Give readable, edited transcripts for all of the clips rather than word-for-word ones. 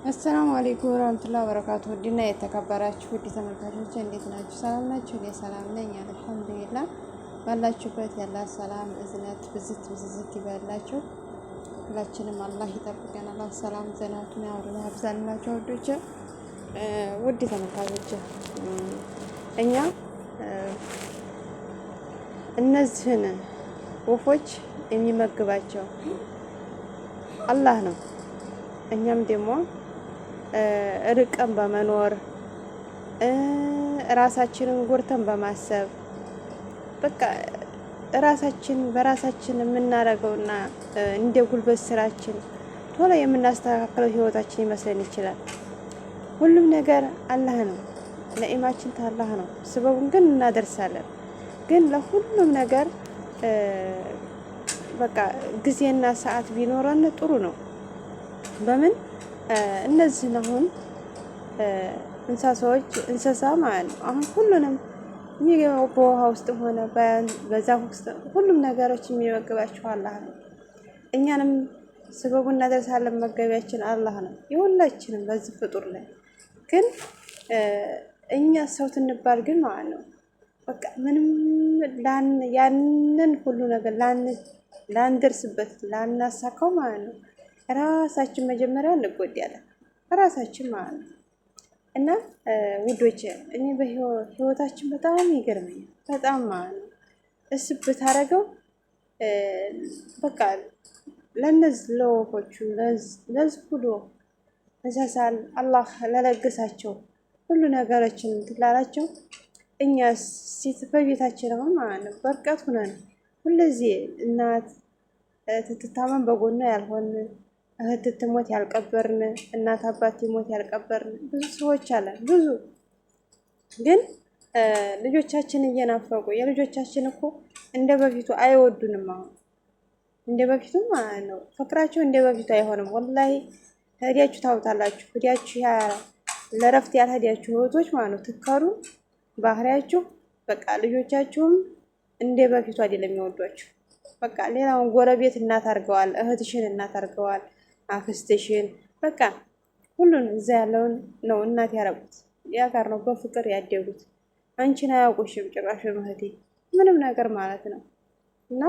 አሰላሙ አለይኩም ወራህመቱላሂ ወበረካቱ። ውድና የተከበራችሁ ውድ ተመልካቾች እንዴት ናችሁ? ሰላም ናችሁ? እኔ ሰላም ነኝ አልሐምዱሊላህ። ባላችሁበት ያለ ሰላም እዝነት ብዝት ብዝዝት ይበላችሁ። ሁላችንም አላህ ይጠብቀን። አላህ ሰላም ዘናቱን ያውርድ ያብዛላችሁ። ውዶች ውድ ተመልካቾች እኛ እነዚህን ወፎች የሚመግባቸው አላህ ነው። እኛም ደግሞ ርቀን በመኖር ራሳችንን ጎርተን በማሰብ በቃ ራሳችን በራሳችን የምናደርገውና እንደ ጉልበት ስራችን ቶሎ የምናስተካክለው ህይወታችን ይመስለን ይችላል። ሁሉም ነገር አላህ ነው። ነኢማችን ታላህ ነው። ስበቡን ግን እናደርሳለን። ግን ለሁሉም ነገር በቃ ጊዜና ሰዓት ቢኖረን ጥሩ ነው። በምን እነዚህን አሁን እንስሳ ማለት ነው። አሁን ሁሉንም በውሃ ውስጥ ሆነ በዛፍ ውስጥ ሁሉም ነገሮች የሚመግባቸው አላህ ነው። እኛንም ስበቡ እናደርሳለን። መገቢያችን አላህ ነው የሁላችንም በዚህ ፍጡር ላይ ግን እኛ ሰው ትንባል ግን ማለት ነው በቃ ምንም ያንን ሁሉ ነገር ላንደርስበት ላናሳካው ማለት ነው ራሳችን መጀመሪያ እንጎዳለን። ራሳችን ማለት ነው። እና ውዶች እኔ በህይወታችን በጣም ይገርመኛል። በጣም ማለት ነው እስብት አደረገው በቃ ለነዚህ ለወፎቹ ለዚህ ሁሉ እንስሳል አላህ ለለገሳቸው ሁሉ ነገሮችን ትላላቸው። እኛስ በቤታችን አሁን ማለት ነው በርቀት ሆነን ሁለዚህ እናት ትታመም በጎኗ ያልሆን እህት ትሞት ያልቀበርን እናት አባት ይሞት ያልቀበርን ብዙ ሰዎች አለን። ብዙ ግን ልጆቻችን እየናፈቁ የልጆቻችን እኮ እንደ በፊቱ አይወዱንም። አሁን እንደ በፊቱ ማለት ነው ፍቅራቸው እንደ በፊቱ አይሆንም። ወላሂ ሄዳችሁ ታውታላችሁ። ሄዳችሁ ለረፍት ያልሄዳችሁ እህቶች ማለት ነው ትከሩ ባህሪያችሁ በቃ ልጆቻችሁም እንደ በፊቱ አይደለም የሚወዷችሁ። በቃ ሌላውን ጎረቤት እናት አድርገዋል፣ እህትሽን እናት አድርገዋል፣ አክስትሽን በቃ ሁሉን እዛ ያለውን ነው እናት ያረጉት። ያ ጋር ነው በፍቅር ያደጉት። አንቺን አያውቁሽም ጭራሽ እህቴ ምንም ነገር ማለት ነው። እና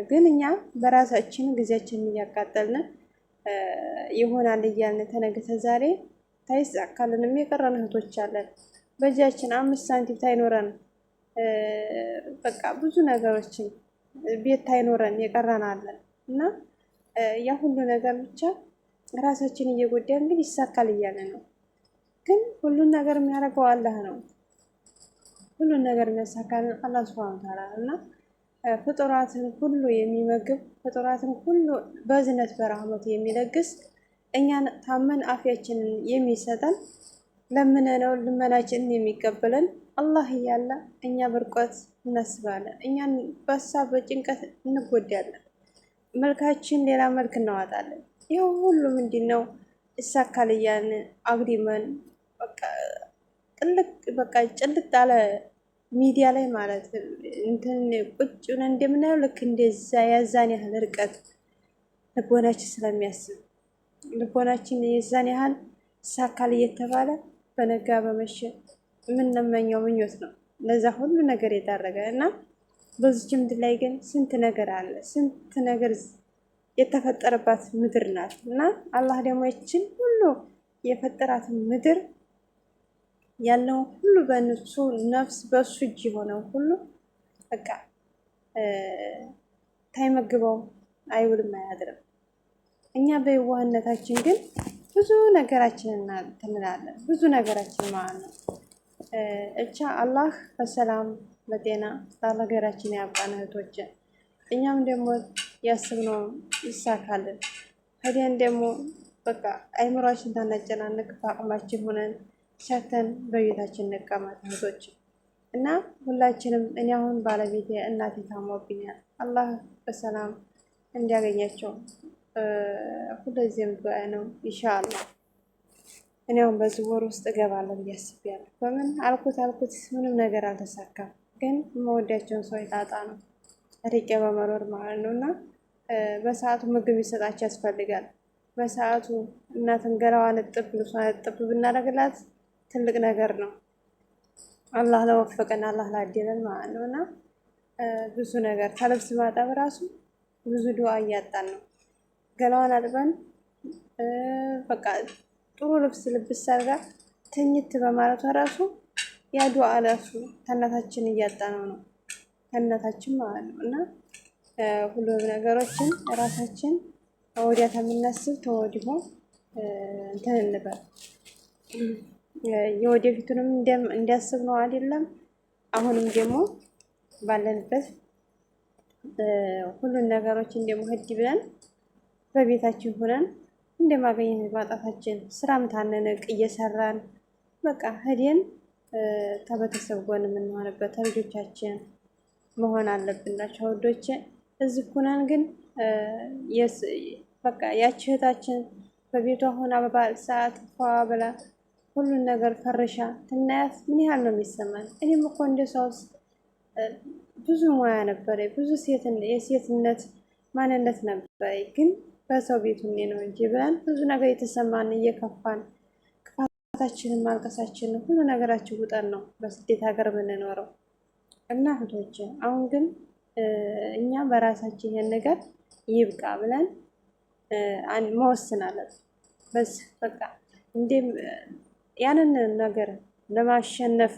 ግን እኛ በራሳችን ጊዜያችንን እያቃጠልን ይሆናል እያልን ተነገተ ዛሬ ታይሳካልንም የቀረን እህቶች አለን። በእጃችን 5 ሳንቲም ታይኖረን በቃ ብዙ ነገሮችን ቤት ታይኖረን የቀረን አለን። እና ያ ሁሉ ነገር ብቻ ራሳችን እየጎዳ እንግዲህ ይሳካል እያለ ነው። ግን ሁሉን ነገር የሚያደርገው አላህ ነው። ሁሉን ነገር የሚያሳካልን አላህ ሱብሃነሁ ወተዓላ እና ፍጡራትን ሁሉ የሚመግብ ፍጡራትን ሁሉ በዝነት በረህመቱ የሚለግስ እኛን ታመን አፍያችንን የሚሰጠን ለምነነው ልመናችንን የሚቀበለን አላህ እያለ እኛ በርቀት እናስባለን። እኛን በሀሳብ በጭንቀት እንጎዳለን። መልካችን ሌላ መልክ እናዋጣለን። ይኸው ሁሉ ምንድን ነው ይሳካል እያልን አግዲመን በቃ ጭልጥ አለ ሚዲያ ላይ ማለት እንትን ቁጭ ብለን እንደምናየው ልክ እንደዛ ያዛን ያህል ርቀት ልቦናችን ስለሚያስብ ልቦናችን የዛን ያህል ይሳካል እየተባለ በነጋ በመሸ የምንመኘው ምኞት ነው ለዛ ሁሉ ነገር የዳረገ እና በዚች ምድር ላይ ግን ስንት ነገር አለ። ስንት ነገር የተፈጠረባት ምድር ናት። እና አላህ ደግሞ ይችን ሁሉ የፈጠራት ምድር ያለው ሁሉ በነሱ ነፍስ በሱ እጅ የሆነው ሁሉ በቃ ታይመግበው አይውልም አያድርም። እኛ በየዋህነታችን ግን ብዙ ነገራችንን እንላለን። ብዙ ነገራችን ማለት ነው እቻ አላህ በሰላም በጤና ለሀገራችን ያብቃን እህቶች። እኛም ደግሞ ያስብነው ይሳካልን። ሄደን ደግሞ በቃ አይምሯችን ታነጨናንቅ በአቅማችን ሆነን ሸተን በቤታችን እንቀመጥ እህቶች። እና ሁላችንም እኔ አሁን ባለቤቴ እናቴ ታሞብኛል። አላህ በሰላም እንዲያገኛቸው ሁለዚህም ዱዓ ነው ኢንሻአላህ። እኔ አሁን በዚህ ወር ውስጥ እገባለሁ ብዬ አስቤያለሁ። በምን አልኩት ምንም ነገር አልተሳካም። ግን የምወዳቸውን ሰው ጣጣ ነው ርቄ በመኖር ማለት ነው። እና በሰዓቱ ምግብ ይሰጣቸው ያስፈልጋል። በሰዓቱ እናትን ገላዋን እጥብ ልብሷን እጥብ ብናደርግላት ትልቅ ነገር ነው። አላህ ለወፈቀን አላህ ላደለን ማለት ነው። እና ብዙ ነገር ከልብስ ማጠብ ራሱ ብዙ ዱዓ እያጣን ነው። ገላዋን አጥበን በቃ ጥሩ ልብስ ልብስ አድርጋ ተኝት በማለቷ ራሱ ያ ዱዓ ራሱ ከእናታችን እያጣነው ነው ከእናታችን ማለት ነው። እና ሁሉም ነገሮችን ራሳችን ወዲያ ከምናስብ ተወዲሁ እንትን እንበል። የወደፊቱንም እንዲያስብ ነው አይደለም። አሁንም ደግሞ ባለንበት ሁሉን ነገሮችን ደግሞ ህድ ብለን በቤታችን ሆነን እንደማገኘት ማጣታችን ስራም ታንንቅ እየሰራን በቃ ሄደን ከቤተሰብ ጎን የምንሆንበት ልጆቻችን መሆን አለብናቸው ወዶቼ። እዚህ ኩነን ግን በቃ ያቺ እህታችን በቤቷ ሆና በበዓል ሰዓት ፏ ብላ ሁሉን ነገር ፈርሻ ትናያት ምን ያህል ነው የሚሰማን? እኔም እኮ እንደ ሰው ብዙ ሙያ ነበረ፣ ብዙ የሴትነት ማንነት ነበረ፣ ግን በሰው ቤት ሁኔ ነው እንጂ ብለን ብዙ ነገር የተሰማን እየከፋን ክፋታችንን ማልቀሳችንን ሁሉ ነገራችን ውጠን ነው በስደት ሀገር የምንኖረው። እና እህቶቼ አሁን ግን እኛ በራሳችን ይሄን ነገር ይብቃ ብለን መወሰን አለብን። በዚህ በቃ ያንን ነገር ለማሸነፍ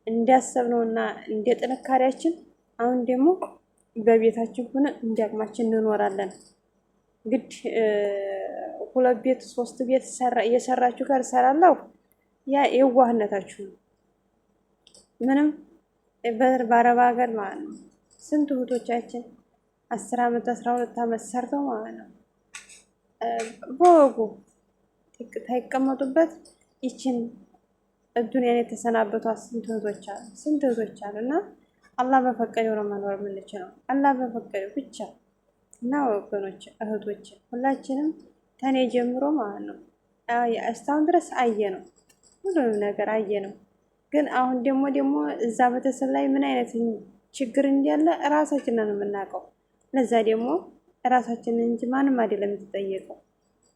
እንዲያሰብነውና እንደ ጥንካሬያችን አሁን ደግሞ በቤታችን ሆነ እንዲያቅማችን እንኖራለን። ግድ 2 ቤት 3 ቤት እየሰራችሁ ጋር እሰራለሁ ያ የዋህነታችሁ ነው። ምንም በአረብ ሀገር ማለት ነው ስንት እህቶቻችን 10 ዓመት 12 ዓመት ሰርተው ማለት ነው በወጉ ታይቀመጡበት ይችን ዱንያን የተሰናበቷት ስንት እህቶች አሉ። እና አላህ በፈቀደው ነው መኖር የምንችለው፣ አላህ በፈቀደው ብቻ። እና ወገኖች እህቶች ሁላችንም ተኔ ጀምሮ ማለት ነው እስካሁን ድረስ ነው ሁሉንም ነገር ነው። ግን አሁን ደግሞ እዛ ቤተሰብ ላይ ምን አይነት ችግር እንዳለ ራሳችንን ነው የምናውቀው። ለዛ ደግሞ ራሳችንን እንጂ ማንም አይደለም የተጠየቀው፣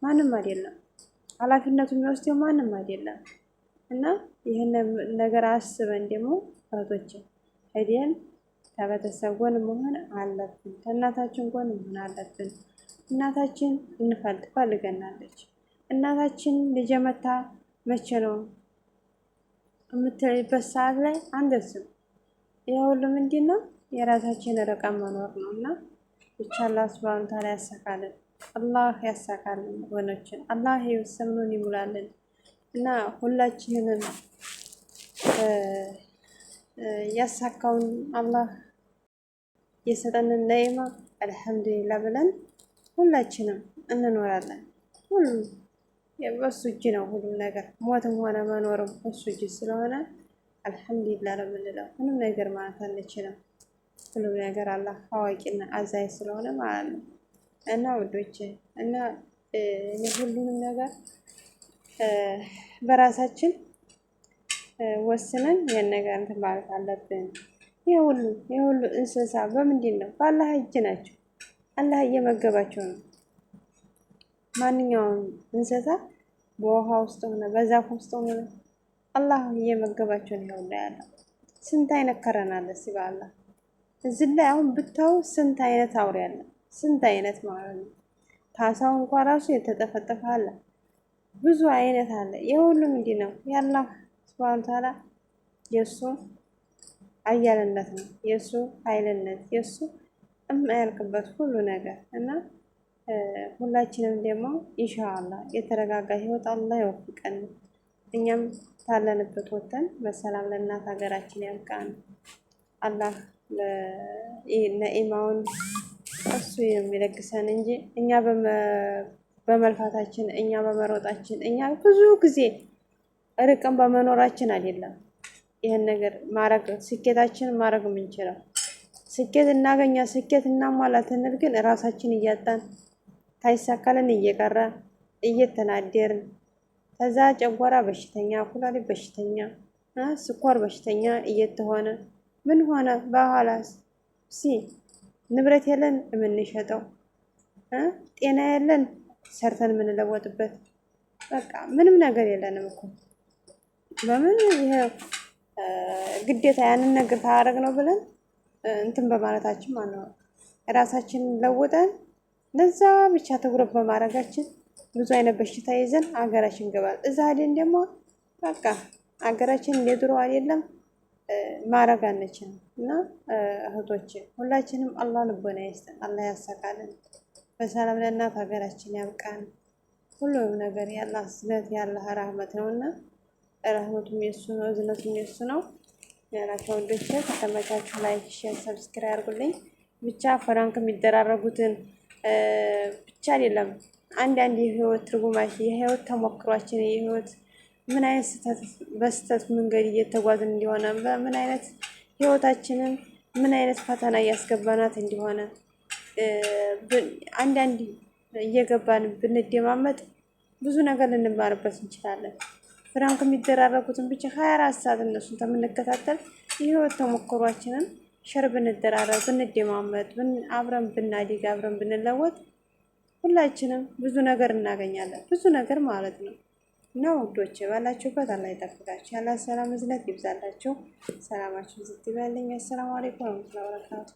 ማንም አይደለም ኃላፊነቱን የሚወስደው ማንም አይደለም። እና ይህን ነገር አስበን ደግሞ እህቶች ሄደን ከቤተሰብ ጎን መሆን አለብን፣ ከእናታችን ጎን መሆን አለብን። እናታችን ትፈልገናለች። እናታችን ልጄ መታ መቼ ነው የምትልበት ሰዓት ላይ አንደርስም። ይህ ሁሉ ምንድን ነው? የራሳችን ርቀን መኖር ነው። እና ብቻ አላህ ሱብሃነሁ ወተዓላ ያሳካልን፣ አላህ ያሳካልን ወገኖችን፣ አላህ የወሰኑን ይሙላልን። እና ሁላችንንም ያሳካውን አላህ የሰጠንን ነይማ አልሐምዱሊላህ ብለን ሁላችንም እንኖራለን። ሁሉም በሱ እጅ ነው ሁሉም ነገር፣ ሞትም ሆነ መኖርም በሱ እጅ ስለሆነ አልሐምዱሊላህ ነው የምንለው። ምንም ነገር ማለት አንችልም። ሁሉም ነገር አላህ አዋቂና አዛኝ ስለሆነ ማለት ነው። እና ውዶቼ እና ሁሉንም ነገር በራሳችን ወስነን ይሄን ነገር እንትን ማለት አለብን። ይሄ ሁሉ እንስሳ በምንድን ነው? በአላህ እጅ ናቸው። አላህ እየመገባቸው ነው። ማንኛውም እንስሳ በውሃ ውስጥ ሆነ በዛፍ ውስጥ ሆነ አላህ እየመገባቸው ነው ያለው። ስንት አይነት ከረናለ ሲባላ እዚህ ላይ አሁን ብታው ስንት አይነት አውሬ አለ፣ ስንት አይነት ማለት ነው። ታሳው እንኳን ራሱ የተጠፈጠፈ አለ፣ ብዙ አይነት አለ። የሁሉ ምንድን ነው? የአላህ ሱብሃነሁ ወተዓላ የእሱ አያልነት ነው፣ የእሱ ኃይልነት፣ የእሱ የማያልቅበት ሁሉ ነገር እና ሁላችንም ደግሞ ኢንሻአላህ የተረጋጋ ህይወት አላህ ይወፍቀን። እኛም ታለንበት ወተን በሰላም ለእናት ሀገራችን ያብቃን። አላህ ነኢማውን እሱ የሚለግሰን እንጂ እኛ በመልፋታችን እኛ በመሮጣችን እኛ ብዙ ጊዜ ርቀን በመኖራችን አይደለም ይሄን ነገር ማረግ ስኬታችን ማረግ የምንችለው። ስኬት እናገኛ ስኬት እናሟላ ትንል ግን ራሳችን እያጣን ታይሳካልን እየቀረ እየተናደርን ከዛ ጨጓራ በሽተኛ፣ ኩላሊት በሽተኛ፣ ስኳር በሽተኛ እየተሆነ ምን ሆነ በኋላስ ንብረት የለን የምንሸጠው ጤና የለን ሰርተን የምንለወጥበት በቃ ምንም ነገር የለንም እኮ በምን ይሄ ግዴታ ያንን ነገር ታረግ ነው ብለን እንትን በማለታችን ማለት ነው። ራሳችንን ለውጠን ለዛ ብቻ ትኩረት በማድረጋችን ብዙ አይነት በሽታ ይዘን አገራችን ገባል። እዛ ሄደን ደግሞ በቃ አገራችን እንደ ድሮ አይደለም ማረግ አንችልም። እና እህቶች ሁላችንም አላህ ልቦና ይስጠን፣ አላህ ያሳካልን፣ በሰላም ለእናት ሀገራችን ያብቃን። ሁሉም ነገር ያላህ እዝነት ያላህ ረህመት ነውና ረህመቱም የሱ ነው፣ እዝነቱም የሱ ነው። ያላችሁ ወንዶች ከተመቻችሁ ላይክ፣ ሼር፣ ሰብስክራይብ አድርጉልኝ። ብቻ ፈራንክ የሚደራረጉትን ብቻ አይደለም አንዳንድ የህይወት ትርጉማችን የህይወት ተሞክሯችን የህይወት ምን አይነት በስተት መንገድ እየተጓዝን እንደሆነ በምን አይነት ህይወታችንን ምን አይነት ፈተና እያስገባናት እንደሆነ አንዳንድ እየገባን ብንደማመጥ ብዙ ነገር ልንማርበት እንችላለን። ፍራንክ የሚደራረጉትን ብቻ 24 ሰዓት እነሱን ከምንከታተል የህይወት ተሞክሯችንን ሸር ብንደራረግ ብንደማመጥ አብረን ብናድግ አብረን ብንለወጥ ሁላችንም ብዙ ነገር እናገኛለን። ብዙ ነገር ማለት ነው። እና ወዶቼ ባላችሁበት አላህ ይጠብቃችሁ። ያለ ሰላም እዝነት ይብዛላችሁ። ሰላማችሁ ዝት ይበልኝ። አሰላሙ አለይኩም ወራህመቱላሂ ወበረካቱ።